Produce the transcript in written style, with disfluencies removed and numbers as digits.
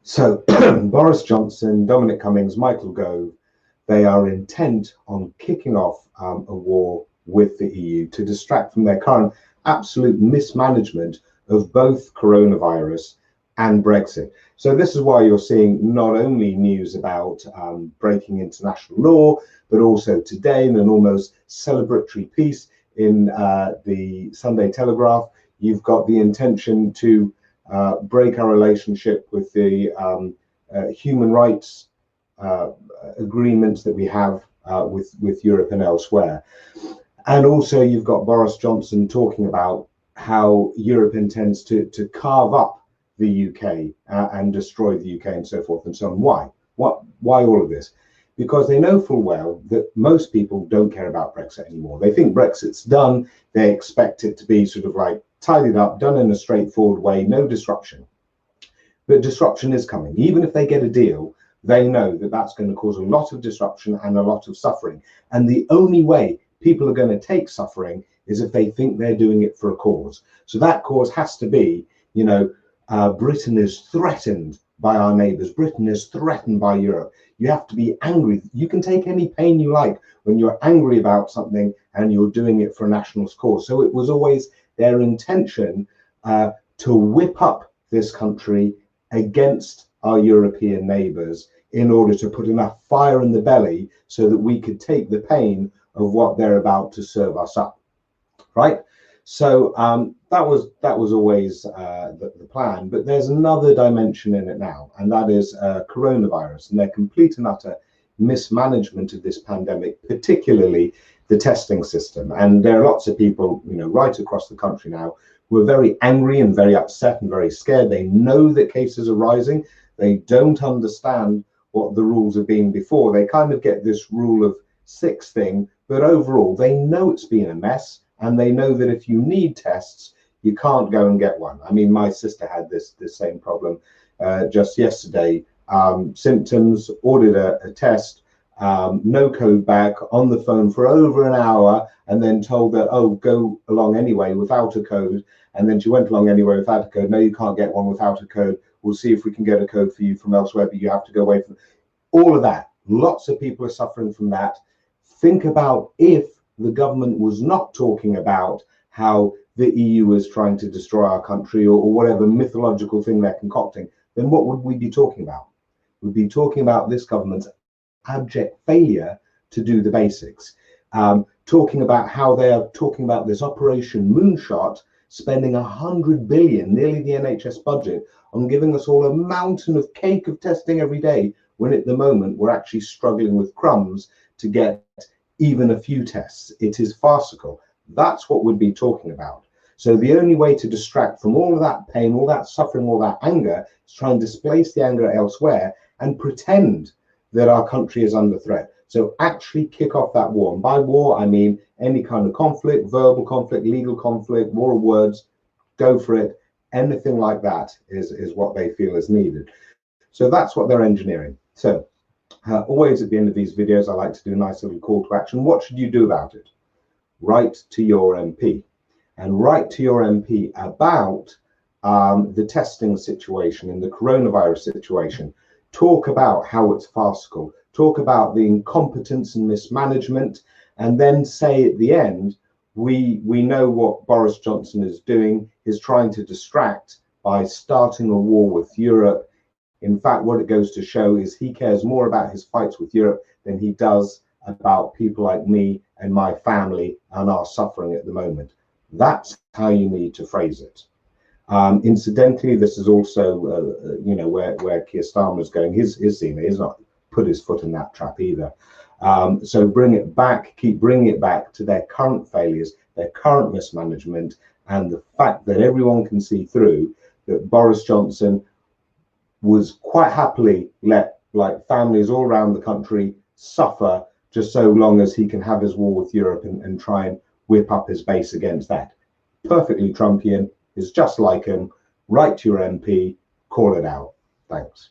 So Boris Johnson, Dominic Cummings, Michael Gove, they are intent on kicking off a war with the EU to distract from their current absolute mismanagement of both coronavirus and Brexit. So this is why you're seeing not only news about breaking international law, but also today in an almost celebratory piece in the Sunday Telegraph, you've got the intention to break our relationship with the human rights agreements that we have with Europe and elsewhere. And also you've got Boris Johnson talking about how Europe intends to carve up the UK and destroy the UK and so forth and so on. Why? Why all of this? Because they know full well that most people don't care about Brexit anymore. They think Brexit's done. They expect it to be sort of like tidied up, done in a straightforward way, no disruption. But disruption is coming. Even if they get a deal, they know that that's going to cause a lot of disruption and a lot of suffering. And the only way people are going to take suffering is if they think they're doing it for a cause. So that cause has to be, you know, Britain is threatened by our neighbors. Britain is threatened by Europe. You have to be angry. You can take any pain you like when you're angry about something and you're doing it for a national cause. So it was always their intention to whip up this country against our European neighbors in order to put enough fire in the belly so that we could take the pain of what they're about to serve us up, right? So that was always the plan, but there's another dimension in it now, and that is coronavirus and their complete and utter mismanagement of this pandemic, particularly the testing system. And there are lots of people, you know, right across the country now who are very angry and very upset and very scared. They know that cases are rising. They don't understand what the rules have been before. They kind of get this rule of six thing, but overall they know it's been a mess, and they know that if you need tests, you can't go and get one. I mean, my sister had this same problem just yesterday. Symptoms, ordered a test, no code back, on the phone for over an hour, and then told that, oh, go along anyway without a code. And then she went along anyway without a code. No, you can't get one without a code. We'll see if we can get a code for you from elsewhere, but you have to go away from all of that. Lots of people are suffering from that. Think about if the government was not talking about how the EU is trying to destroy our country, or whatever mythological thing they're concocting, then what would we be talking about? We'd be talking about this government's abject failure to do the basics. Talking about how they are talking about this Operation Moonshot, spending 100 billion, nearly the NHS budget, on giving us all a mountain of cake of testing every day, when at the moment we're actually struggling with crumbs to get even a few tests. It is farcical. That's what we'd be talking about. So the only way to distract from all of that pain, all that suffering, all that anger, is try and displace the anger elsewhere and pretend that our country is under threat. So actually kick off that war. And by war, I mean any kind of conflict, verbal conflict, legal conflict, war of words, go for it. Anything like that is what they feel is needed. So that's what they're engineering. So always at the end of these videos, I like to do a nice little call to action. What should you do about it? Write to your MP, and write to your MP about the testing situation and the coronavirus situation. Talk about how it's farcical. Talk about the incompetence and mismanagement, and then say at the end, we know what Boris Johnson is doing, is trying to distract by starting a war with Europe. In fact, what it goes to show is he cares more about his fights with Europe than he does about people like me and my family and our suffering at the moment. That's how you need to phrase it. Incidentally, this is also, you know, where Keir Starmer is going. He's seen it. He's not put his foot in that trap either. So bring it back, keep bringing it back to their current failures, their current mismanagement, and the fact that everyone can see through that Boris Johnson was quite happily let like families all around the country suffer just so long as he can have his war with Europe and try and whip up his base against that. Perfectly Trumpian, is just like him. Write to your MP, call it out. Thanks.